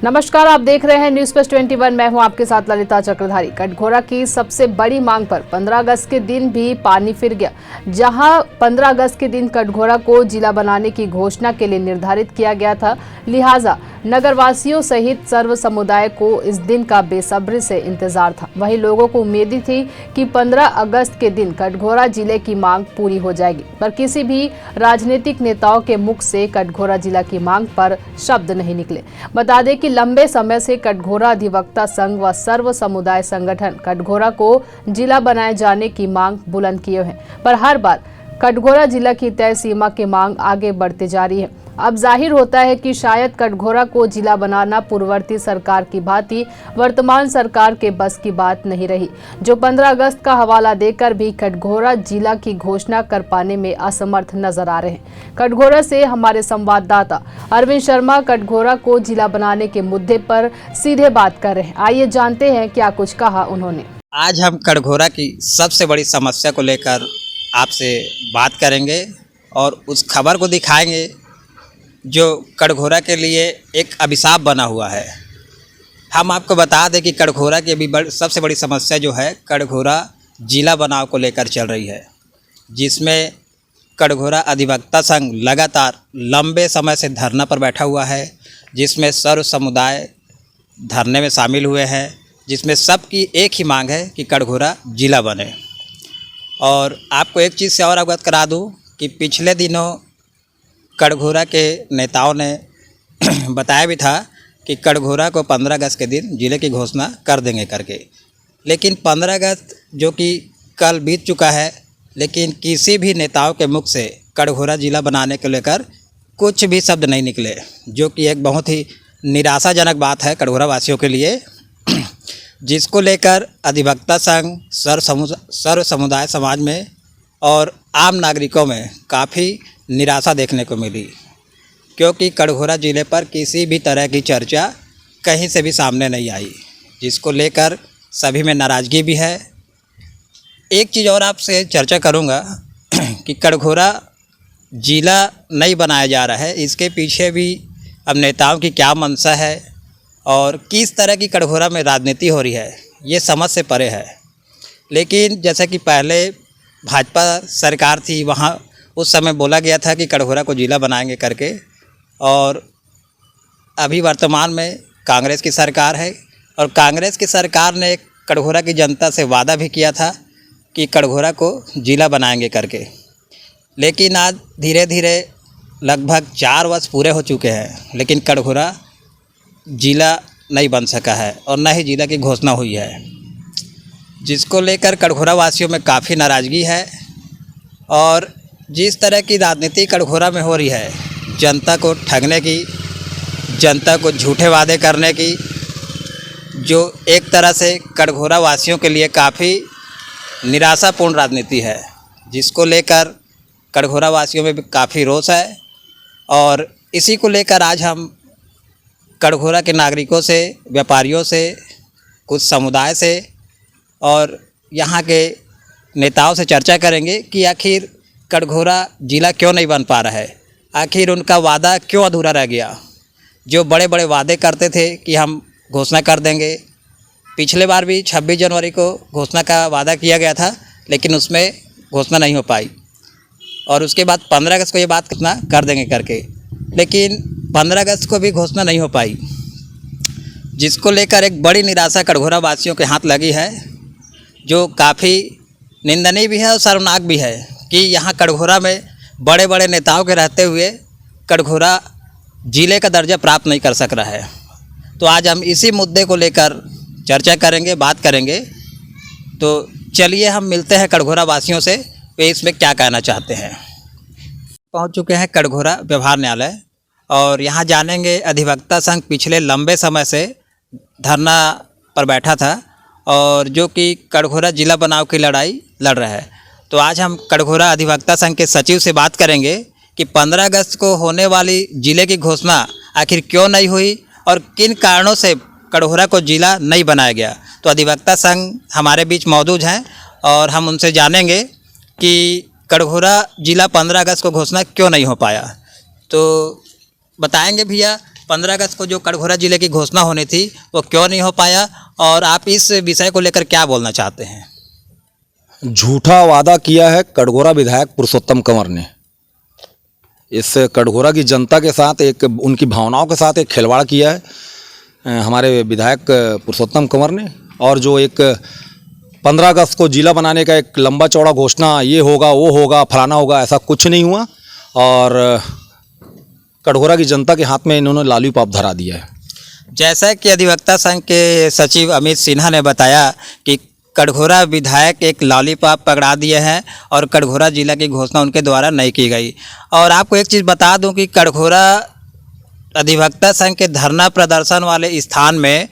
नमस्कार, आप देख रहे हैं न्यूज प्लस 21। मैं हूं आपके साथ ललिता चक्रधारी। कटघोरा की सबसे बड़ी मांग पर 15 अगस्त के दिन भी पानी फिर गया। जहां 15 अगस्त के दिन कटघोरा को जिला बनाने की घोषणा के लिए निर्धारित किया गया था, लिहाजा नगरवासियों सहित सर्व समुदाय को इस दिन का बेसब्री से इंतजार था। वहीं लोगों को उम्मीद थी कि 15 अगस्त के दिन कटघोरा जिले की मांग पूरी हो जाएगी, पर किसी भी राजनीतिक नेताओं के मुख से कटघोरा जिला की मांग पर शब्द नहीं निकले। बता दें कि लंबे समय से कटघोरा अधिवक्ता संघ व सर्व समुदाय संगठन कटघोरा को जिला बनाए जाने की मांग बुलंद किए हैं, पर हर बार कटघोरा जिला की तय सीमा की मांग आगे बढ़ती जा रही है। अब जाहिर होता है कि शायद कटघोरा को जिला बनाना पूर्ववर्ती सरकार की भांति वर्तमान सरकार के बस की बात नहीं रही, जो 15 अगस्त का हवाला देकर भी कटघोरा जिला की घोषणा कर पाने में असमर्थ नजर आ रहे हैं। कटघोरा से हमारे संवाददाता अरविंद शर्मा कटघोरा को जिला बनाने के मुद्दे पर सीधे बात कर रहे हैं। आइए जानते हैं क्या कुछ कहा उन्होंने। आज हम कटघोरा की सबसे बड़ी समस्या को लेकर आपसे बात करेंगे और उस खबर को दिखाएंगे जो कटघोरा के लिए एक अभिशाप बना हुआ है। हम आपको बता दें कि कटघोरा की अभी सबसे बड़ी समस्या जो है कटघोरा जिला बनाव को लेकर चल रही है, जिसमें कटघोरा अधिवक्ता संघ लगातार लंबे समय से धरना पर बैठा हुआ है, जिसमें सर्व समुदाय धरने में शामिल हुए हैं, जिसमें सबकी एक ही मांग है कि कटघोरा जिला बने। और आपको एक चीज़ से और अवगत करा दूं कि पिछले दिनों कटघोरा के नेताओं ने बताया भी था कि कटघोरा को 15 अगस्त के दिन जिले की घोषणा कर देंगे करके, लेकिन 15 अगस्त जो कि कल बीत चुका है, लेकिन किसी भी नेताओं के मुख से कटघोरा जिला बनाने को लेकर कुछ भी शब्द नहीं निकले, जो कि एक बहुत ही निराशाजनक बात है कटघोरा वासियों के लिए, जिसको लेकर अधिवक्ता संघ सर्व समुदाय समाज में और आम नागरिकों में काफ़ी निराशा देखने को मिली, क्योंकि कटघोरा जिले पर किसी भी तरह की चर्चा कहीं से भी सामने नहीं आई, जिसको लेकर सभी में नाराज़गी भी है। एक चीज़ और आपसे चर्चा करूंगा कि कटघोरा जिला नहीं बनाया जा रहा है, इसके पीछे भी अब नेताओं की क्या मंशा है और किस तरह की कटघोरा में राजनीति हो रही है, ये समझ से परे है। लेकिन जैसे कि पहले भाजपा सरकार थी, वहाँ उस समय बोला गया था कि कटघोरा को जिला बनाएंगे करके, और अभी वर्तमान में कांग्रेस की सरकार है और कांग्रेस की सरकार ने कटघोरा की जनता से वादा भी किया था कि कटघोरा को जिला बनाएंगे करके। लेकिन आज धीरे धीरे लगभग 4 वर्ष पूरे हो चुके हैं, लेकिन कटघोरा जिला नहीं बन सका है और न ही जिला की घोषणा हुई है, जिसको लेकर कटघोरा वासियों में काफ़ी नाराज़गी है। और जिस तरह की राजनीति कटघोरा में हो रही है, जनता को ठगने की, जनता को झूठे वादे करने की, जो एक तरह से कटघोरा वासियों के लिए काफ़ी निराशापूर्ण राजनीति है, जिसको लेकर कटघोरा वासियों में भी काफ़ी रोष है। और इसी को लेकर आज हम कटघोरा के नागरिकों से, व्यापारियों से, कुछ समुदाय से और यहाँ के नेताओं से चर्चा करेंगे कि आखिर कटघोरा जिला क्यों नहीं बन पा रहा है, आखिर उनका वादा क्यों अधूरा रह गया। जो बड़े बड़े वादे करते थे कि हम घोषणा कर देंगे, पिछले बार भी 26 जनवरी को घोषणा का वादा किया गया था, लेकिन उसमें घोषणा नहीं हो पाई, और उसके बाद 15 अगस्त को ये बात घोषणा कर देंगे करके, लेकिन 15 अगस्त को भी घोषणा नहीं हो पाई, जिसको लेकर एक बड़ी निराशा कटघोरा वासियों के हाथ लगी है, जो काफ़ी निंदनीय भी है और शर्मनाक भी है कि यहाँ कटघोरा में बड़े बड़े नेताओं के रहते हुए कटघोरा जिले का दर्जा प्राप्त नहीं कर सक रहा है। तो आज हम इसी मुद्दे को लेकर चर्चा करेंगे, बात करेंगे। तो चलिए हम मिलते हैं कटघोरा वासियों से, वे इसमें क्या कहना चाहते हैं। पहुँच चुके हैं कटघोरा व्यवहार न्यायालय और यहाँ जानेंगे अधिवक्ता संघ पिछले लंबे समय से धरना पर बैठा था और जो कि कटघोरा जिला बनाव की लड़ाई लड़ रहा है। तो आज हम कटघोरा अधिवक्ता संघ के सचिव से बात करेंगे कि 15 अगस्त को होने वाली जिले की घोषणा आखिर क्यों नहीं हुई और किन कारणों से कटघोरा को जिला नहीं बनाया गया। तो अधिवक्ता संघ हमारे बीच मौजूद हैं और हम उनसे जानेंगे कि कटघोरा जिला 15 अगस्त को घोषणा क्यों नहीं हो पाया। तो बताएंगे भैया 15 अगस्त को जो कटघोरा जिले की घोषणा होनी थी वो क्यों नहीं हो पाया, और आप इस विषय को लेकर क्या बोलना चाहते हैं? झूठा वादा किया है कटघोरा विधायक पुरुषोत्तम कंवर ने। इस कटघोरा की जनता के साथ उनकी भावनाओं के साथ एक खिलवाड़ किया है हमारे विधायक पुरुषोत्तम कंवर ने। और जो एक 15 अगस्त को जिला बनाने का एक लंबा चौड़ा घोषणा, ये होगा वो होगा फलाना होगा, ऐसा कुछ नहीं हुआ। और कटघोरा की जनता के हाथ में इन्होंने लॉलीपॉप धरा दिया है। जैसा कि अधिवक्ता संघ के सचिव अमित सिन्हा ने बताया कि कटघोरा विधायक एक लॉलीपॉप पकड़ा दिए हैं और कटघोरा जिला की घोषणा उनके द्वारा नहीं की गई। और आपको एक चीज़ बता दूं कि कटघोरा अधिवक्ता संघ के धरना प्रदर्शन वाले स्थान में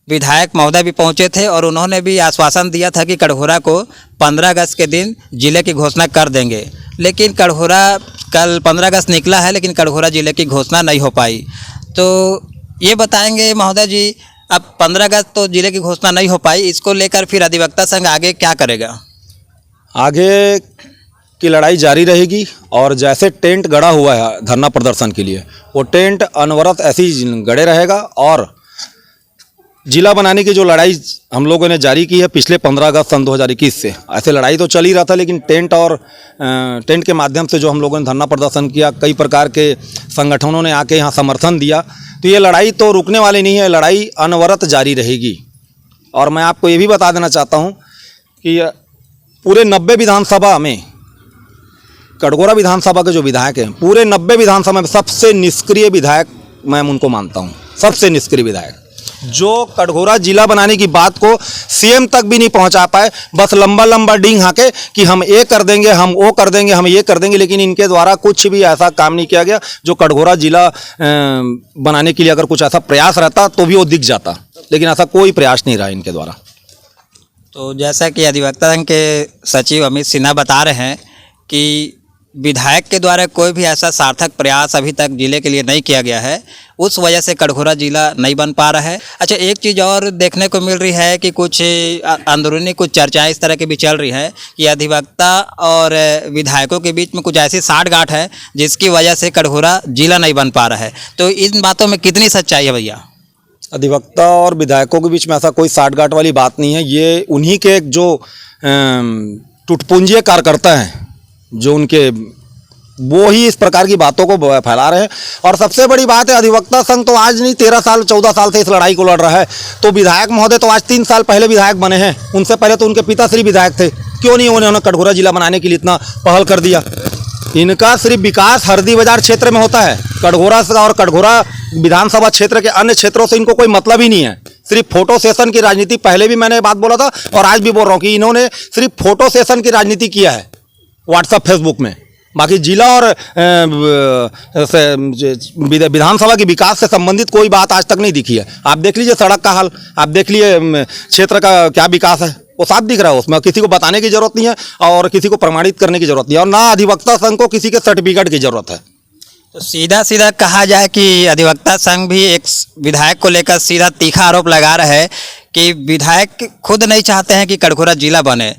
विधायक महोदय भी पहुंचे थे और उन्होंने भी आश्वासन दिया था कि कटघोरा को 15 अगस्त के दिन जिले की घोषणा कर देंगे। लेकिन कटघोरा कल 15 अगस्त निकला है, लेकिन कटघोरा जिले की घोषणा नहीं हो पाई। तो ये बताएंगे महोदय जी, अब 15 अगस्त तो जिले की घोषणा नहीं हो पाई, इसको लेकर फिर अधिवक्ता संघ आगे क्या करेगा? आगे की लड़ाई जारी रहेगी और जैसे टेंट गड़ा हुआ है धरना प्रदर्शन के लिए, वो टेंट अनवरत ऐसे ही गड़े रहेगा। और जिला बनाने की जो लड़ाई हम लोगों ने जारी की है पिछले 15 अगस्त सन 2021 से, ऐसे लड़ाई तो चल ही रहा था, लेकिन टेंट के माध्यम से जो हम लोगों ने धरना प्रदर्शन किया, कई प्रकार के संगठनों ने आके यहाँ समर्थन दिया, तो ये लड़ाई तो रुकने वाली नहीं है, लड़ाई अनवरत जारी रहेगी। और मैं आपको ये भी बता देना चाहता हूँ कि पूरे 90 विधानसभा में कटघोरा विधानसभा के जो विधायक हैं, पूरे 90 विधानसभा में सबसे निष्क्रिय विधायक मैं उनको मानता हूँ, सबसे निष्क्रिय विधायक, जो कटघोरा जिला बनाने की बात को सीएम तक भी नहीं पहुंचा पाए। बस लंबा लंबा डींग हाके कि हम ये कर देंगे, हम वो कर देंगे, हम ये कर देंगे, लेकिन इनके द्वारा कुछ भी ऐसा काम नहीं किया गया जो कटघोरा जिला बनाने के लिए अगर कुछ ऐसा प्रयास रहता तो भी वो दिख जाता, लेकिन ऐसा कोई प्रयास नहीं रहा इनके द्वारा। तो जैसा कि अधिवक्ता संघ के सचिव अमित सिन्हा बता रहे हैं कि विधायक के द्वारा कोई भी ऐसा सार्थक प्रयास अभी तक जिले के लिए नहीं किया गया है, उस वजह से कटघोरा जिला नहीं बन पा रहा है। अच्छा, एक चीज़ और देखने को मिल रही है कि कुछ अंदरूनी कुछ चर्चाएं इस तरह की भी चल रही हैं कि अधिवक्ता और विधायकों के बीच में कुछ ऐसी साठगांठ है जिसकी वजह से कटघोरा जिला नहीं बन पा रहा है। तो इन बातों में कितनी सच्चाई है भैया? अधिवक्ता और विधायकों के बीच में ऐसा कोई साठगांठ वाली बात नहीं है। ये उन्हीं के जो टुटपुंजिये कार्यकर्ता हैं, जो उनके, वो ही इस प्रकार की बातों को फैला रहे हैं। और सबसे बड़ी बात है, अधिवक्ता संघ तो आज नहीं 13 साल 14 साल से इस लड़ाई को लड़ रहा है। तो विधायक महोदय तो आज 3 साल पहले विधायक बने हैं, उनसे पहले तो उनके पिताश्री विधायक थे। क्यों नहीं उन्होंने कटघोरा जिला बनाने के लिए इतना पहल कर दिया? इनका सिर्फ विकास हरदी बाजार क्षेत्र में होता है, कटघोरा से और कटघोरा विधानसभा क्षेत्र के अन्य क्षेत्रों से इनको कोई मतलब ही नहीं है। सिर्फ फोटो सेशन की राजनीति, पहले भी मैंने बात बोला था और आज भी बोल रहा हूँ कि इन्होंने सिर्फ फोटो सेशन की राजनीति किया है व्हाट्सएप फेसबुक में। बाकी जिला और विधानसभा के विकास से संबंधित कोई बात आज तक नहीं दिखी है। आप देख लीजिए सड़क का हाल, आप देख लीजिए क्षेत्र का क्या विकास है, वो साफ दिख रहा है। उसमें किसी को बताने की जरूरत नहीं है और किसी को प्रमाणित करने की जरूरत नहीं है, और ना अधिवक्ता संघ को किसी के सर्टिफिकेट की जरूरत है। तो सीधा सीधा कहा जाए कि अधिवक्ता संघ भी एक विधायक को लेकर सीधा तीखा आरोप लगा रहा है कि विधायक खुद नहीं चाहते हैं कि कटघोरा जिला बने,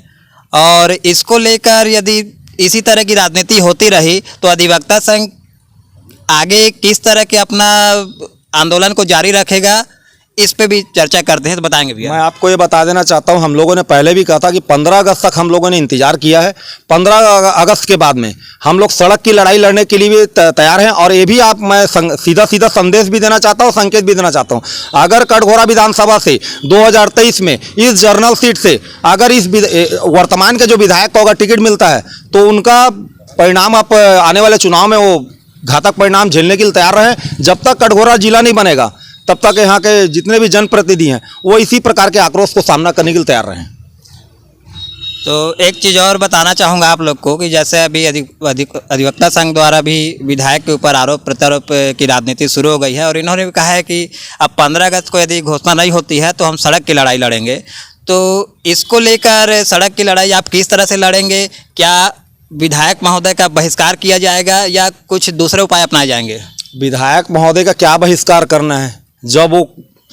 और इसको लेकर यदि इसी तरह की राजनीति होती रही तो अधिवक्ता संघ आगे किस तरह के अपना आंदोलन को जारी रखेगा, इस पे भी चर्चा करते हैं, तो बताएंगे भैया। मैं आपको ये बता देना चाहता हूँ, हम लोगों ने पहले भी कहा था कि 15 अगस्त तक हम लोगों ने इंतजार किया है। 15 अगस्त के बाद में हम लोग सड़क की लड़ाई लड़ने के लिए भी तैयार हैं। और ये भी मैं सीधा सीधा संदेश भी देना चाहता हूँ, संकेत भी देना चाहता हूँ, अगर कटघोरा विधानसभा से 2023 में इस जर्नल सीट से अगर इस वर्तमान के जो विधायक को अगर टिकट मिलता है तो उनका परिणाम आप आने वाले चुनाव में वो घातक परिणाम झेलने के लिए तैयार रहें। जब तक कटघोरा जिला नहीं बनेगा तब तक यहाँ के जितने भी जनप्रतिनिधि हैं वो इसी प्रकार के आक्रोश को सामना करने के लिए तैयार रहें। तो एक चीज़ और बताना चाहूँगा आप लोग को कि जैसे अभी अधिवक्ता संघ द्वारा भी विधायक के ऊपर आरोप प्रत्यारोप की राजनीति शुरू हो गई है, और इन्होंने भी कहा है कि अब 15 अगस्त को यदि घोषणा नहीं होती है तो हम सड़क की लड़ाई लड़ेंगे। तो इसको लेकर सड़क की लड़ाई आप किस तरह से लड़ेंगे? क्या विधायक महोदय का बहिष्कार किया जाएगा या कुछ दूसरे उपाय अपनाए जाएंगे? विधायक महोदय का क्या बहिष्कार करना है, जब वो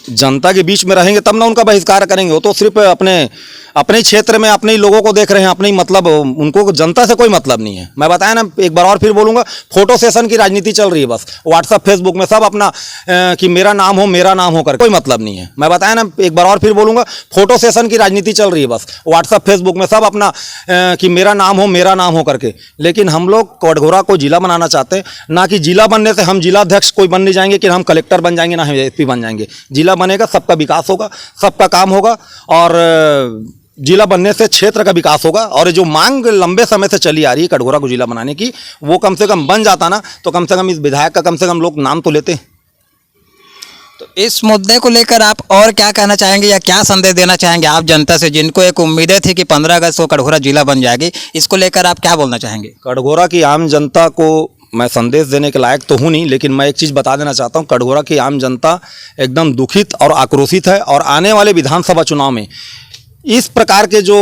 जनता के बीच में रहेंगे तब ना उनका बहिष्कार करेंगे। वो तो सिर्फ अपने ही क्षेत्र में अपने ही लोगों को देख रहे हैं, अपने ही मतलब उनको जनता से कोई मतलब नहीं है। मैं बताया ना, एक बार और फिर बोलूँगा, फोटो सेशन की राजनीति चल रही है बस। व्हाट्सअप फेसबुक में सब अपना कि मेरा नाम हो कर कोई मतलब नहीं है। मैं बताया ना, एक बार और फिर बोलूँगा, फोटो सेशन की राजनीति चल रही है बस। व्हाट्सअप फेसबुक में सब अपना कि मेरा नाम हो करके। लेकिन हम लोग कटघोरा को जिला बनाना चाहते हैं, ना कि जिला बनने से हम जिलाध्यक्ष कोई बन नहीं जाएंगे कि हम कलेक्टर बन जाएंगे, ना हम एसपी बन जाएंगे। जिला बनेगा, सबका विकास होगा, सबका काम होगा, और जिला बनने से क्षेत्र का विकास होगा। और जो मांग लंबे समय से चली आ रही है कटघोरा को जिला बनाने की, वो कम से कम बन जाता ना, तो कम से कम इस विधायक का कम से कम लोग नाम तो लेते। तो इस मुद्दे को लेकर आप और क्या कहना चाहेंगे या क्या संदेश देना चाहेंगे आप जनता से, जिनको एक उम्मीदें थी कि 15 अगस्त को कटघोरा जिला बन जाएगी? इसको लेकर आप क्या बोलना चाहेंगे? कटघोरा की आम जनता को मैं संदेश देने के लायक तो हूँ नहीं, लेकिन मैं एक चीज़ बता देना चाहता हूँ। कटघोरा की आम जनता एकदम दुखित और आक्रोशित है, और आने वाले विधानसभा चुनाव में इस प्रकार के जो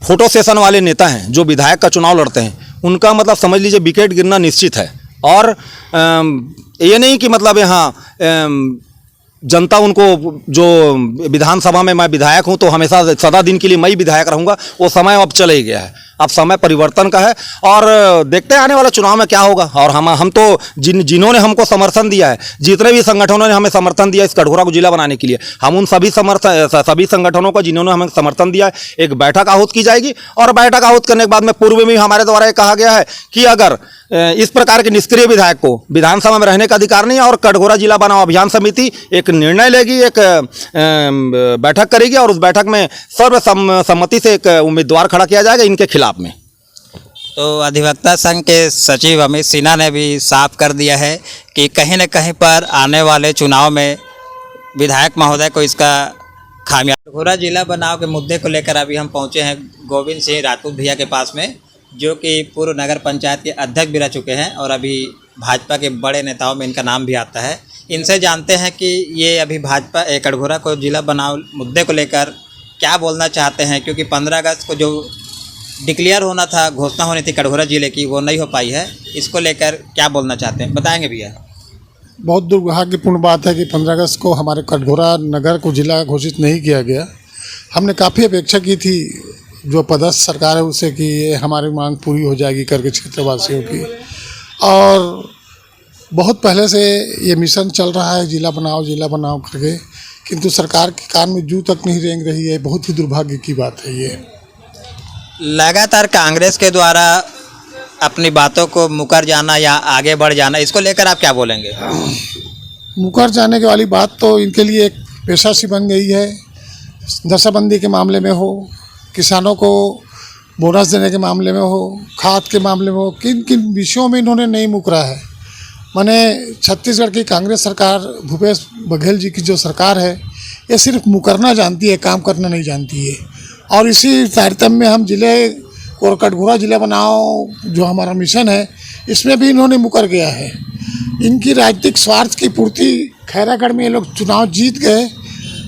फोटो सेशन वाले नेता हैं, जो विधायक का चुनाव लड़ते हैं, उनका मतलब समझ लीजिए विकेट गिरना निश्चित है। और ये नहीं कि मतलब यहाँ जनता उनको, जो विधानसभा में मैं विधायक हूँ तो हमेशा सदा दिन के लिए मैं ही विधायक रहूँगा, वो समय अब चले ही गया है। अब समय परिवर्तन का है, और देखते हैं आने वाला चुनाव में क्या होगा। और हम तो जिन्होंने हमको समर्थन दिया है, जितने भी संगठनों ने हमें समर्थन दिया इस कटघोरा को जिला बनाने के लिए, हम उन सभी संगठनों को जिन्होंने हमें समर्थन दिया है, एक बैठक आहूत की जाएगी। और बैठक आहूत करने के बाद में पूर्व में हमारे द्वारा ये कहा गया है कि अगर इस प्रकार के निष्क्रिय विधायक को विधानसभा में रहने का अधिकार नहीं है, और कटघोरा जिला बनाओ अभियान समिति एक निर्णय लेगी, एक बैठक करेगी, और उस बैठक में सर्वसम्मति से एक उम्मीदवार खड़ा किया जाएगा इनके खिलाफ में। तो अधिवक्ता संघ के सचिव अमित सिन्हा ने भी साफ कर दिया है कि कहीं न कहीं पर आने वाले चुनाव में विधायक महोदय को इसका खामियाजा। कटघोरा जिला बनाव के मुद्दे को लेकर अभी हम पहुंचे हैं गोविंद सिंह राजपूत भैया के पास में, जो कि पूर्व नगर पंचायत के अध्यक्ष भी रह चुके हैं और अभी भाजपा के बड़े नेताओं में इनका नाम भी आता है। इनसे जानते हैं कि ये अभी भाजपा कटघोरा को जिला बनाव मुद्दे को लेकर क्या बोलना चाहते हैं, क्योंकि 15 अगस्त को जो डिक्लेयर होना था, घोषणा होनी थी कटघोरा जिले की, वो नहीं हो पाई है। इसको लेकर क्या बोलना चाहते हैं, बताएंगे भैया? बहुत दुर्भाग्यपूर्ण बात है कि 15 अगस्त को हमारे कटघोरा नगर को जिला घोषित नहीं किया गया। हमने काफ़ी अपेक्षा की थी जो पदस्थ सरकार है उससे कि ये हमारी मांग पूरी हो जाएगी करके क्षेत्रवासियों की, और बहुत पहले से ये मिशन चल रहा है जिला बनाओ करके, किंतु सरकार के कान में जू तक नहीं रेंग रही है। बहुत ही दुर्भाग्य की बात है ये। लगातार कांग्रेस के द्वारा अपनी बातों को मुकर जाना या आगे बढ़ जाना, इसको लेकर आप क्या बोलेंगे? मुकर जाने के वाली बात तो इनके लिए एक पेशा सी बन गई है। नशाबंदी के मामले में हो, किसानों को बोनस देने के मामले में हो, खाद के मामले में हो, किन किन विषयों में इन्होंने नहीं मुकरा है। माने छत्तीसगढ़ की कांग्रेस सरकार, भूपेश बघेल जी की जो सरकार है, ये सिर्फ मुकरना जानती है, काम करना नहीं जानती है। और इसी तारतम्य में हम जिले और कटघोरा जिला बनाओ जो हमारा मिशन है, इसमें भी इन्होंने मुकर गया है। इनकी राजनीतिक स्वार्थ की पूर्ति, खैरागढ़ में ये लोग चुनाव जीत गए,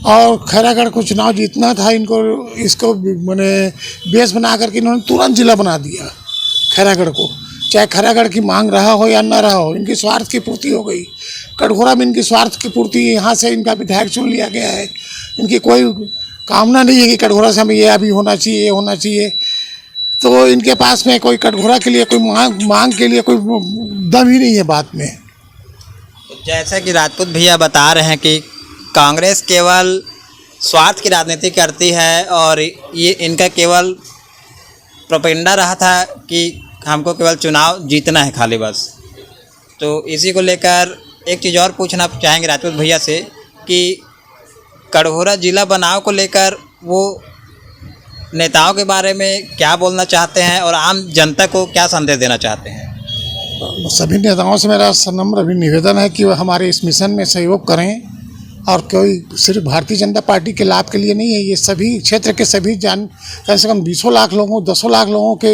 और खैरागढ़ को चुनाव जीतना था इनको, इसको मैंने बेस बना करके इन्होंने तुरंत जिला बना दिया खैरागढ़ को। चाहे खैरागढ़ की मांग रहा हो या ना रहा हो, इनकी स्वार्थ की पूर्ति हो गई। कटघोरा में इनकी स्वार्थ की पूर्ति, यहाँ से इनका विधायक चुन लिया गया है। इनकी कोई कामना नहीं है कि कटघोरा से हमें ये अभी होना चाहिए, ये होना चाहिए। तो इनके पास में कोई कटघोरा के लिए कोई मांग के लिए कोई दम ही नहीं है बात में। जैसा कि राजपूत भैया बता रहे हैं कि कांग्रेस केवल स्वार्थ की राजनीति करती है, और ये इनका केवल प्रोपेगेंडा रहा था कि हमको केवल चुनाव जीतना है खाली बस। तो इसी को लेकर एक चीज़ और पूछना चाहेंगे राजपूत भैया से कि कटघोरा जिला बनाव को लेकर वो नेताओं के बारे में क्या बोलना चाहते हैं, और आम जनता को क्या संदेश देना चाहते हैं? सभी नेताओं से मेरा सनम्र निवेदन है कि वह हमारे इस मिशन में सहयोग करें, और कोई सिर्फ भारतीय जनता पार्टी के लाभ के लिए नहीं है। ये सभी क्षेत्र के सभी कम से कम 20 लाख लोगों, 10 लाख लोगों के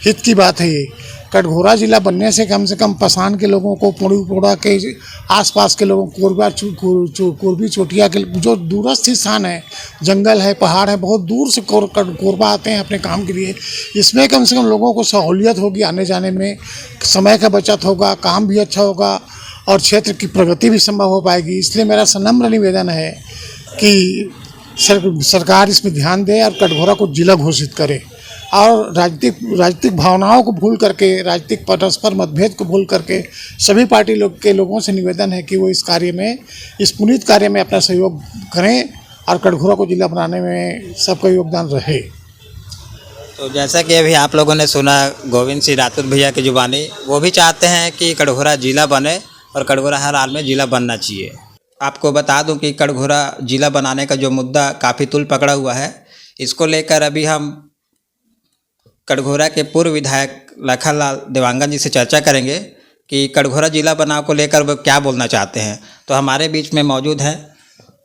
हित की बात है ये। कटघोरा जिला बनने से कम पसान के लोगों को, पोड़ा के आसपास के लोगों को, कोरबी चोटिया के जो दूरस्थ स्थान है, जंगल है, पहाड़ है, बहुत दूर से कोरबा आते हैं अपने काम के लिए। इसमें कम से कम लोगों को सहूलियत होगी, आने जाने में समय का बचत होगा, काम भी अच्छा होगा, और क्षेत्र की प्रगति भी संभव हो पाएगी। इसलिए मेरा सनम्र निवेदन है कि सरकार इसमें ध्यान दे और कटघोरा को जिला घोषित करे और राजनीतिक भावनाओं को भूल करके, राजनीतिक परस्पर मतभेद को भूल करके सभी पार्टी के लोगों से निवेदन है कि वो इस कार्य में, इस पुनीत कार्य में अपना सहयोग करें और कटघोरा को जिला बनाने में सबका योगदान रहे। तो जैसा कि अभी आप लोगों ने सुना गोविंद सिंह राठौर भैया की जुबानी, वो भी चाहते हैं कि कटघोरा जिला बने और कटघोरा हर हाल में जिला बनना चाहिए। आपको बता दूं कि कटघोरा जिला बनाने का जो मुद्दा काफ़ी तूल पकड़ा हुआ है, इसको लेकर अभी हम कटघोरा के पूर्व विधायक लखनलाल देवांगन जी से चर्चा करेंगे कि कटघोरा जिला बनाव को लेकर वो क्या बोलना चाहते हैं। तो हमारे बीच में मौजूद हैं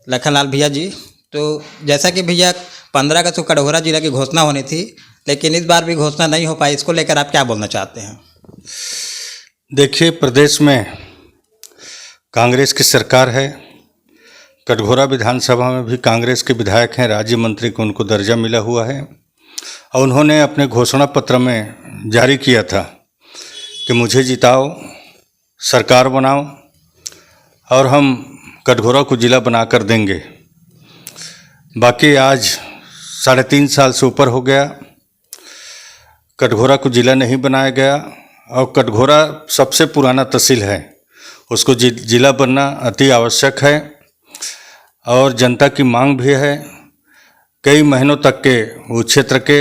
लखनलाल भैया जी। तो जैसा कि भैया 15 अगस्त को कटघोरा जिला की घोषणा होनी थी, लेकिन इस बार भी घोषणा नहीं हो पाई, इसको लेकर आप क्या बोलना चाहते हैं? देखिए, प्रदेश में कांग्रेस की सरकार है। कटघोरा विधानसभा में भी कांग्रेस के विधायक हैं, राज्य मंत्री को उनको दर्जा मिला हुआ है और उन्होंने अपने घोषणा पत्र में जारी किया था कि मुझे जिताओ, सरकार बनाओ और हम कटघोरा को जिला बनाकर देंगे। बाकी आज 3.5 साल से ऊपर हो गया, कटघोरा को जिला नहीं बनाया गया और कटघोरा सबसे पुराना तहसील है, उसको जिला बनना अति आवश्यक है और जनता की मांग भी है। कई महीनों तक के उस क्षेत्र के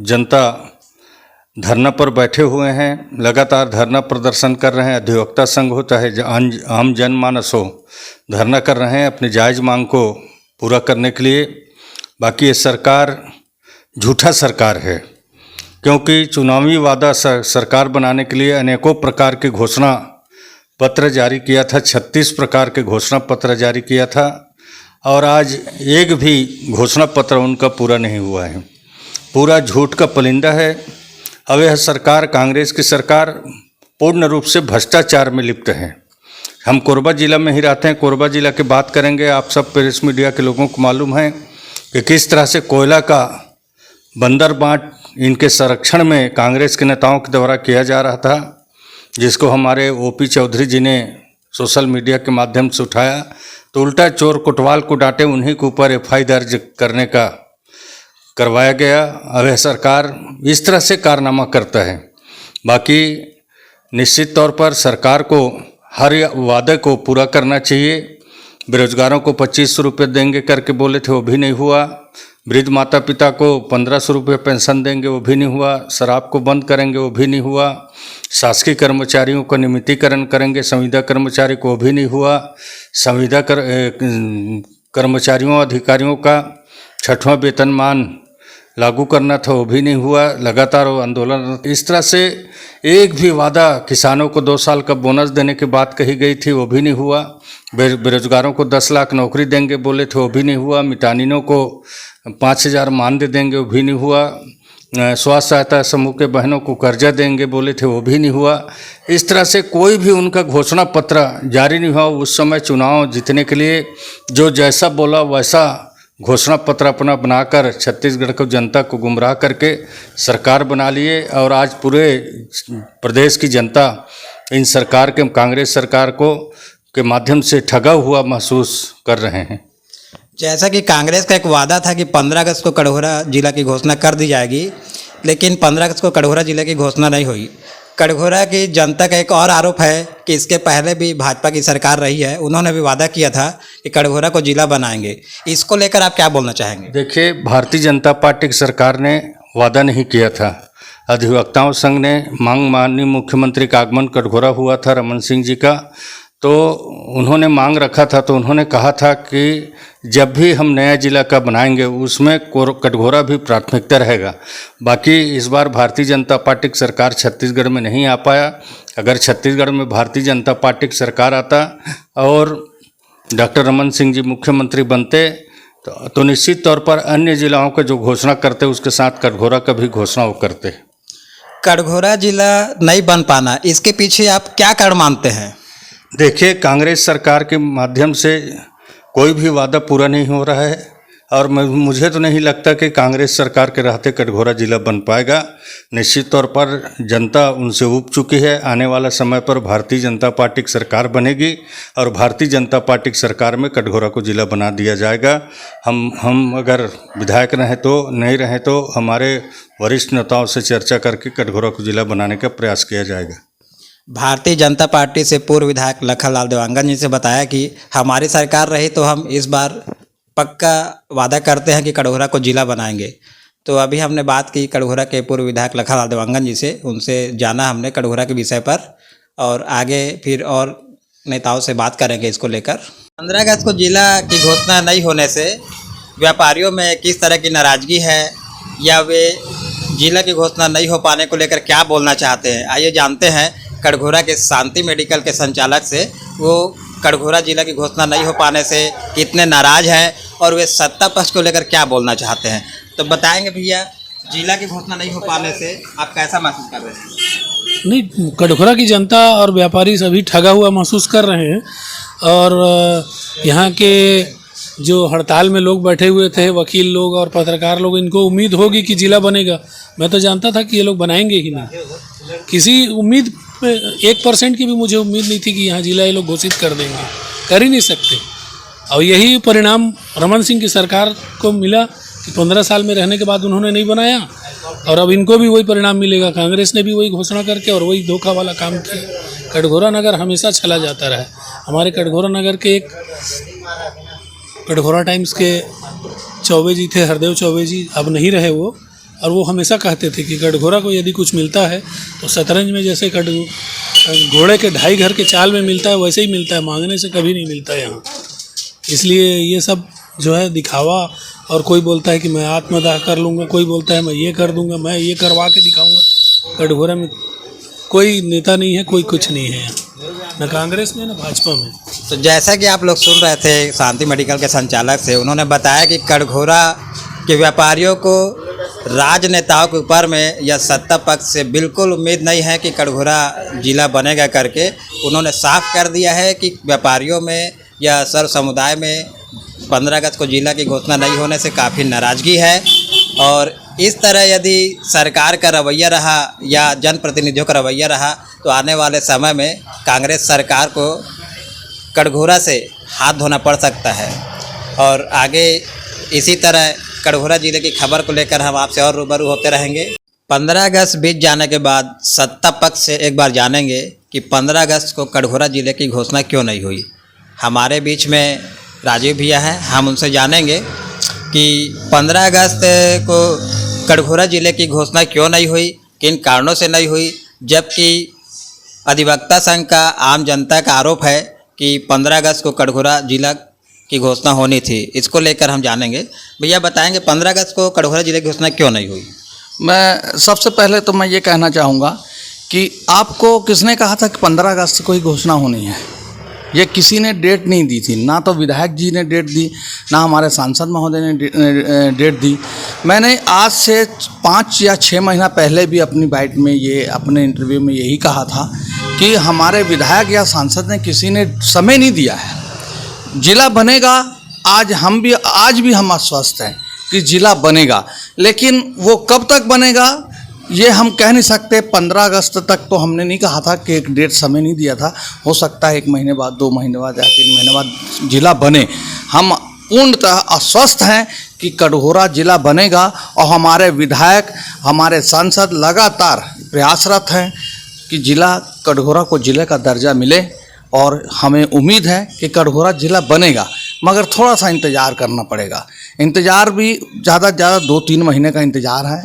जनता धरना पर बैठे हुए हैं, लगातार धरना प्रदर्शन कर रहे हैं। अधिवक्ता संघ हो चाहे आम जनमानस हो, धरना कर रहे हैं अपनी जायज़ मांग को पूरा करने के लिए। बाकी ये सरकार झूठा सरकार है, क्योंकि चुनावी वादा सरकार बनाने के लिए अनेकों प्रकार के घोषणा पत्र जारी किया था, 36 प्रकार के घोषणा पत्र जारी किया था और आज एक भी घोषणा पत्र उनका पूरा नहीं हुआ है। पूरा झूठ का पलिंदा है। अब यह सरकार, कांग्रेस की सरकार, पूर्ण रूप से भ्रष्टाचार में लिप्त है। हम कोरबा जिला में ही रहते हैं, कोरबा जिला की बात करेंगे। आप सब प्रेस मीडिया के लोगों को मालूम है कि किस तरह से कोयला का बंदर बांट इनके संरक्षण में कांग्रेस के नेताओं के द्वारा किया जा रहा था, जिसको हमारे ओपी चौधरी जी ने सोशल मीडिया के माध्यम से उठाया। तो उल्टा चोर कोतवाल को डांटे, उन्हीं के ऊपर एफआई दर्ज करने का करवाया गया। अब यह सरकार इस तरह से कारनामा करता है। बाकी निश्चित तौर पर सरकार को हर वादे को पूरा करना चाहिए। बेरोजगारों को 2500 रुपये देंगे करके बोले थे, वो भी नहीं हुआ। वृद्ध माता पिता को 1500 रुपये पेंशन देंगे, वो भी नहीं हुआ। शराब को बंद करेंगे, वो भी नहीं हुआ। शासकीय कर्मचारियों का नियमितीकरण करेंगे, संविदा कर्मचारी को, वो भी नहीं हुआ। संविदा कर्मचारियों अधिकारियों का 6वां वेतनमान लागू करना था, वो भी नहीं हुआ। लगातार वो आंदोलन। इस तरह से एक भी वादा, किसानों को 2 साल का बोनस देने की बात कही गई थी, वो भी नहीं हुआ। बेरोजगारों को 10 लाख नौकरी देंगे बोले थे, वो भी नहीं हुआ। मितानिनों को 5000 मानदेय देंगे, वो भी नहीं हुआ। स्वास्थ्य सहायता समूह के बहनों को कर्जा देंगे बोले थे, वो भी नहीं हुआ। इस तरह से कोई भी उनका घोषणा पत्र जारी नहीं हुआ। उस समय चुनाव जीतने के लिए जो जैसा बोला वैसा घोषणा पत्र अपना बनाकर छत्तीसगढ़ को, जनता को गुमराह करके सरकार बना लिए और आज पूरे प्रदेश की जनता इन सरकार के, कांग्रेस सरकार को के माध्यम से ठगा हुआ महसूस कर रहे हैं। जैसा कि कांग्रेस का एक वादा था कि 15 अगस्त को कटघोरा जिला की घोषणा कर दी जाएगी, लेकिन 15 अगस्त को कटघोरा जिला की घोषणा नहीं हुई। कटघोरा की जनता का एक और आरोप है कि इसके पहले भी भाजपा की सरकार रही है, उन्होंने भी वादा किया था कि कटघोरा को जिला बनाएंगे। इसको लेकर आप क्या बोलना चाहेंगे? देखिए, भारतीय जनता पार्टी की सरकार ने वादा नहीं किया था। अधिवक्ताओं संघ ने मांग, माननीय मुख्यमंत्री का आगमन कटघोरा हुआ था, रमन सिंह जी का, तो उन्होंने मांग रखा था। तो उन्होंने कहा था कि जब भी हम नया जिला का बनाएंगे उसमें कटघोरा भी प्राथमिकता रहेगा। बाकी इस बार भारतीय जनता पार्टी की सरकार छत्तीसगढ़ में नहीं आ पाया। अगर छत्तीसगढ़ में भारतीय जनता पार्टी की सरकार आता और डॉक्टर रमन सिंह जी मुख्यमंत्री बनते तो निश्चित तौर पर अन्य जिलाओं का जो घोषणा करते उसके साथ कटघोरा का भी घोषणा वो करते। कटघोरा जिला नहीं बन पाना, इसके पीछे आप क्या कारण मानते हैं? देखिए, कांग्रेस सरकार के माध्यम से कोई भी वादा पूरा नहीं हो रहा है। और मुझे तो नहीं लगता कि कांग्रेस सरकार के रहते कटघोरा जिला बन पाएगा। निश्चित तौर पर जनता उनसे ऊब चुकी है। आने वाला समय पर भारतीय जनता पार्टी की सरकार बनेगी और भारतीय जनता पार्टी की सरकार में कटघोरा को जिला बना दिया जाएगा। हम अगर विधायक रहें तो नहीं रहें तो हमारे वरिष्ठ नेताओं से चर्चा करके कटघोरा को जिला बनाने का प्रयास किया जाएगा। भारतीय जनता पार्टी से पूर्व विधायक लखनलाल देवांगन जी से बताया कि हमारी सरकार रही तो हम इस बार पक्का वादा करते हैं कि कटघोरा को जिला बनाएंगे। तो अभी हमने बात की कटघोरा के पूर्व विधायक लखनलाल देवांगन जी से, उनसे जाना हमने कटघोरा के विषय पर और आगे फिर और नेताओं से बात करेंगे इसको लेकर। 15 अगस्त को जिला की घोषणा नहीं होने से व्यापारियों में किस तरह की नाराज़गी है या वे जिला की घोषणा नहीं हो पाने को लेकर क्या बोलना चाहते हैं, आइए जानते हैं कटघोरा के शांति मेडिकल के संचालक से। वो कटघोरा जिला की घोषणा नहीं हो पाने से कितने नाराज़ हैं और वे सत्ता पक्ष को लेकर क्या बोलना चाहते हैं, तो बताएंगे। भैया, जिला की घोषणा नहीं हो पाने से आप कैसा महसूस कर रहे हैं? नहीं, कटघोरा की जनता और व्यापारी सभी ठगा हुआ महसूस कर रहे हैं। और यहाँ के जो हड़ताल में लोग बैठे हुए थे, वकील लोग और पत्रकार लोग, इनको उम्मीद होगी कि जिला बनेगा। मैं तो जानता था कि ये लोग बनाएंगे ही नहीं। किसी उम्मीद 1% की भी मुझे उम्मीद नहीं थी कि यहाँ जिला ये लोग घोषित कर देंगे, कर ही नहीं सकते। और यही परिणाम रमन सिंह की सरकार को मिला कि 15 साल में रहने के बाद उन्होंने नहीं बनाया और अब इनको भी वही परिणाम मिलेगा। कांग्रेस ने भी वही घोषणा करके और वही धोखा वाला काम किया। कटघोरा नगर हमेशा चला जाता रहा। हमारे कटघोरा नगर के एक कटघोरा टाइम्स के चौबे जी थे, हरदेव चौबे जी, अब नहीं रहे वो। और वो हमेशा कहते थे कि कटघोरा को यदि कुछ मिलता है तो शतरंज में जैसे घोड़े के ढाई घर के चाल में मिलता है वैसे ही मिलता है, मांगने से कभी नहीं मिलता यहाँ। इसलिए ये सब जो है दिखावा, और कोई बोलता है कि मैं आत्मदाह कर लूँगा, कोई बोलता है मैं ये कर दूँगा, मैं ये करवा के दिखाऊँगा। कटघोरा में कोई नेता नहीं है, कोई कुछ नहीं है यहाँ, न कांग्रेस में न भाजपा में। तो जैसा कि आप लोग सुन रहे थे शांति मेडिकल के संचालक से, उन्होंने बताया कि कटघोरा के व्यापारियों को राजनेताओं के ऊपर में या सत्ता पक्ष से बिल्कुल उम्मीद नहीं है कि कटघोरा जिला बनेगा करके। उन्होंने साफ कर दिया है कि व्यापारियों में या सर्व समुदाय में 15 अगस्त को जिला की घोषणा नहीं होने से काफ़ी नाराज़गी है। और इस तरह यदि सरकार का रवैया रहा या जनप्रतिनिधियों का रवैया रहा तो आने वाले समय में कांग्रेस सरकार को कटघोरा से हाथ धोना पड़ सकता है। और आगे इसी तरह कटघोरा जिले की खबर को लेकर हम आपसे और रूबरू होते रहेंगे। 15 अगस्त बीत जाने के बाद सत्ता पक्ष से एक बार जानेंगे कि 15 अगस्त को कटघोरा जिले की घोषणा क्यों नहीं हुई। हमारे बीच में राजीव भैया हैं, हम उनसे जानेंगे कि 15 अगस्त को कटघोरा जिले की घोषणा क्यों नहीं हुई, किन कारणों से नहीं हुई, जबकि अधिवक्ता संघ का आम जनता का आरोप है कि 15 अगस्त को कटघोरा जिला की घोषणा होनी थी। इसको लेकर हम जानेंगे। भैया बताएंगे 15 अगस्त को कटघोरा जिले की घोषणा क्यों नहीं हुई? मैं सबसे पहले तो मैं ये कहना चाहूँगा कि आपको किसने कहा था कि 15 अगस्त को ही घोषणा होनी है? ये किसी ने डेट नहीं दी थी, ना तो विधायक जी ने डेट दी, ना हमारे सांसद महोदय ने डेट दी। मैंने आज से 5 या 6 महीना पहले भी अपनी बाइट में ये अपने इंटरव्यू में यही कहा था कि हमारे विधायक या सांसद ने किसी ने समय नहीं दिया है। जिला बनेगा, आज भी हम आश्वस्त हैं कि जिला बनेगा, लेकिन वो कब तक बनेगा ये हम कह नहीं सकते। 15 अगस्त तक तो हमने नहीं कहा था कि एक डेट समय नहीं दिया था। हो सकता है 1 महीने बाद, 2 महीने बाद या 3 महीने बाद जिला बने। हम पूर्णतः आश्वस्त हैं कि कटघोरा जिला बनेगा और हमारे विधायक, हमारे सांसद लगातार प्रयासरत हैं कि जिला कटघोरा को जिले का दर्जा मिले। और हमें उम्मीद है कि कटघोरा जिला बनेगा, मगर थोड़ा सा इंतज़ार करना पड़ेगा। इंतज़ार भी ज़्यादा से ज़्यादा 2-3 महीने का इंतज़ार है।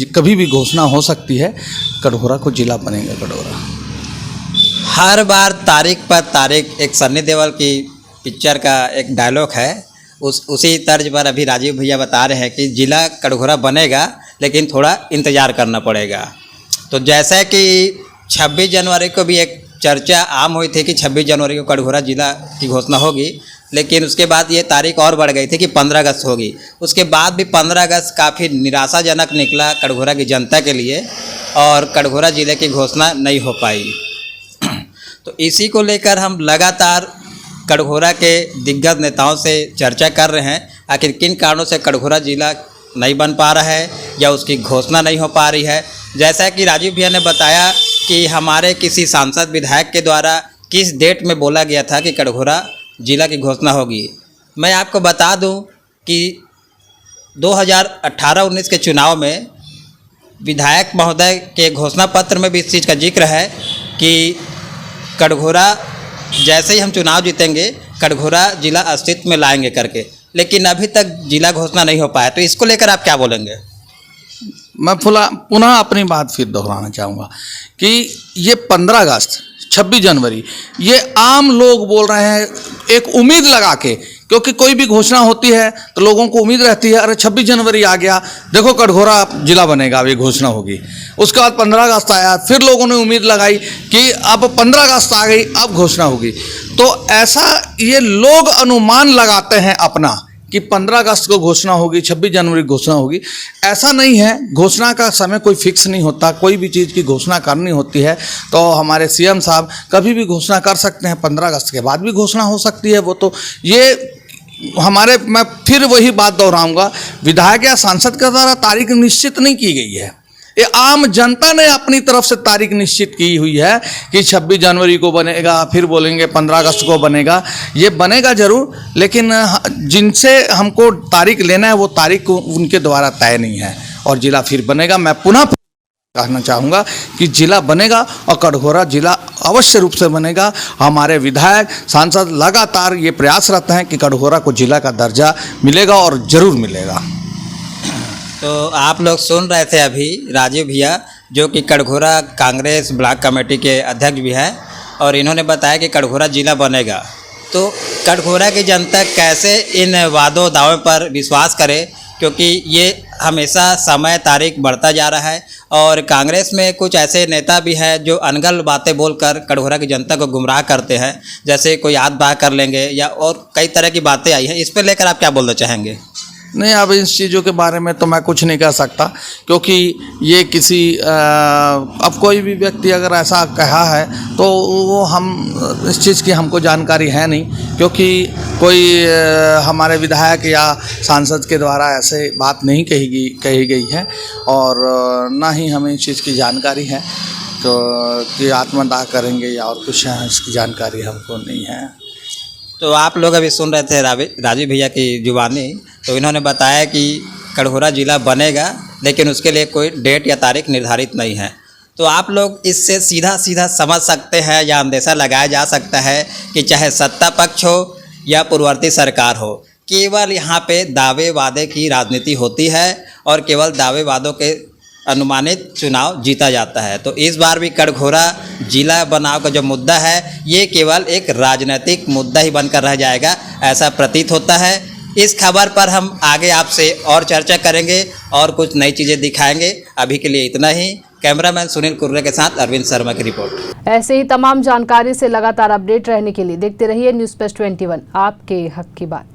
कभी भी घोषणा हो सकती है, कटघोरा को जिला बनेगा कटघोरा। हर बार तारीख पर तारीख, एक सन्नी देओल की पिक्चर का एक डायलॉग है, उसी तर्ज पर अभी राजीव भैया बता रहे हैं कि जिला कटघोरा बनेगा लेकिन थोड़ा इंतज़ार करना पड़ेगा। तो जैसा कि 26 जनवरी को भी एक चर्चा आम हुई थी कि 26 जनवरी को कटघोरा जिला की घोषणा होगी, लेकिन उसके बाद ये तारीख और बढ़ गई थी कि 15 अगस्त होगी। उसके बाद भी 15 अगस्त काफ़ी निराशाजनक निकला कटघोरा की जनता के लिए और कटघोरा जिले की घोषणा नहीं हो पाई। तो इसी को लेकर हम लगातार कटघोरा के दिग्गज नेताओं से चर्चा कर रहे हैं। आखिर किन कारणों से कटघोरा जिला नहीं बन पा रहा है या उसकी घोषणा नहीं हो पा रही है। जैसा कि राजीव भैया ने बताया कि हमारे किसी सांसद विधायक के द्वारा किस डेट में बोला गया था कि कटघोरा जिला की घोषणा होगी। मैं आपको बता दूं कि 2018-19 के चुनाव में विधायक महोदय के घोषणा पत्र में भी इस चीज़ का जिक्र है कि कटघोरा जैसे ही हम चुनाव जीतेंगे कटघोरा जिला अस्तित्व में लाएंगे करके, लेकिन अभी तक जिला घोषणा नहीं हो पाया। तो इसको लेकर आप क्या बोलेंगे? मैं पुनः अपनी बात फिर दोहराना चाहूँगा कि ये 15 अगस्त 26 जनवरी ये आम लोग बोल रहे हैं एक उम्मीद लगा के, क्योंकि कोई भी घोषणा होती है तो लोगों को उम्मीद रहती है अरे 26 जनवरी आ गया, देखो कटघोरा जिला बनेगा, अब ये घोषणा होगी। उसके बाद 15 अगस्त आया, फिर लोगों ने उम्मीद लगाई कि अब 15 अगस्त आ गई, अब घोषणा होगी। तो ऐसा ये लोग अनुमान लगाते हैं अपना कि 15 अगस्त को घोषणा होगी, 26 जनवरी घोषणा होगी। ऐसा नहीं है, घोषणा का समय कोई फिक्स नहीं होता। कोई भी चीज़ की घोषणा करनी होती है तो हमारे सीएम साहब कभी भी घोषणा कर सकते हैं, 15 अगस्त के बाद भी घोषणा हो सकती है। वो तो ये हमारे, मैं फिर वही बात दोहराऊंगा, विधायक या सांसद के द्वारा तारीख निश्चित नहीं की गई है। ये आम जनता ने अपनी तरफ से तारीख निश्चित की हुई है कि 26 जनवरी को बनेगा, फिर बोलेंगे 15 अगस्त को बनेगा। ये बनेगा जरूर, लेकिन जिनसे हमको तारीख लेना है वो तारीख उनके द्वारा तय नहीं है और जिला फिर बनेगा। मैं पुनः कहना चाहूँगा कि जिला बनेगा और कटघोरा जिला अवश्य रूप से बनेगा। हमारे विधायक सांसद लगातार ये प्रयासरत हैं कि कटघोरा को जिला का दर्जा मिलेगा और ज़रूर मिलेगा। तो आप लोग सुन रहे थे अभी राजीव भैया, जो कि कटघोरा कांग्रेस ब्लॉक कमेटी के अध्यक्ष भी हैं, और इन्होंने बताया कि कटघोरा जिला बनेगा। तो कटघोरा की जनता कैसे इन वादों दावों पर विश्वास करे, क्योंकि ये हमेशा समय तारीख बढ़ता जा रहा है और कांग्रेस में कुछ ऐसे नेता भी हैं जो अनगल बातें बोलकर कटघोरा की जनता को गुमराह करते हैं, जैसे कोई याद बाह कर लेंगे या और कई तरह की बातें आई हैं। इस पर लेकर आप क्या बोलना चाहेंगे? नहीं, अब इस चीज़ों के बारे में तो मैं कुछ नहीं कह सकता, क्योंकि ये किसी अब कोई भी व्यक्ति अगर ऐसा कहा है तो वो हम इस चीज़ की हमको जानकारी है नहीं, क्योंकि कोई हमारे विधायक या सांसद के द्वारा ऐसे बात नहीं कही गई है और ना ही हमें इस चीज़ की जानकारी है तो कि आत्मदाह करेंगे या और कुछ है, इसकी जानकारी हमको नहीं है। तो आप लोग अभी सुन रहे थे राजीव भैया की जुबानी, तो इन्होंने बताया कि कटघोरा जिला बनेगा, लेकिन उसके लिए कोई डेट या तारीख निर्धारित नहीं है। तो आप लोग इससे सीधा सीधा समझ सकते हैं या अंदेशा लगाया जा सकता है कि चाहे सत्ता पक्ष हो या पूर्ववर्ती सरकार हो, केवल यहाँ पे दावे वादे की राजनीति होती है और केवल दावे वादों के अनुमानित चुनाव जीता जाता है। तो इस बार भी कटघोरा जिला बनाव का जो मुद्दा है ये केवल एक राजनीतिक मुद्दा ही बनकर रह जाएगा, ऐसा प्रतीत होता है। इस खबर पर हम आगे आपसे और चर्चा करेंगे और कुछ नई चीज़ें दिखाएंगे। अभी के लिए इतना ही। कैमरामैन सुनील कुर्रे के साथ अरविंद शर्मा की रिपोर्ट। ऐसे ही तमाम जानकारी से लगातार अपडेट रहने के लिए देखते रहिए न्यूज़ प्लस 21, आपके हक की बात।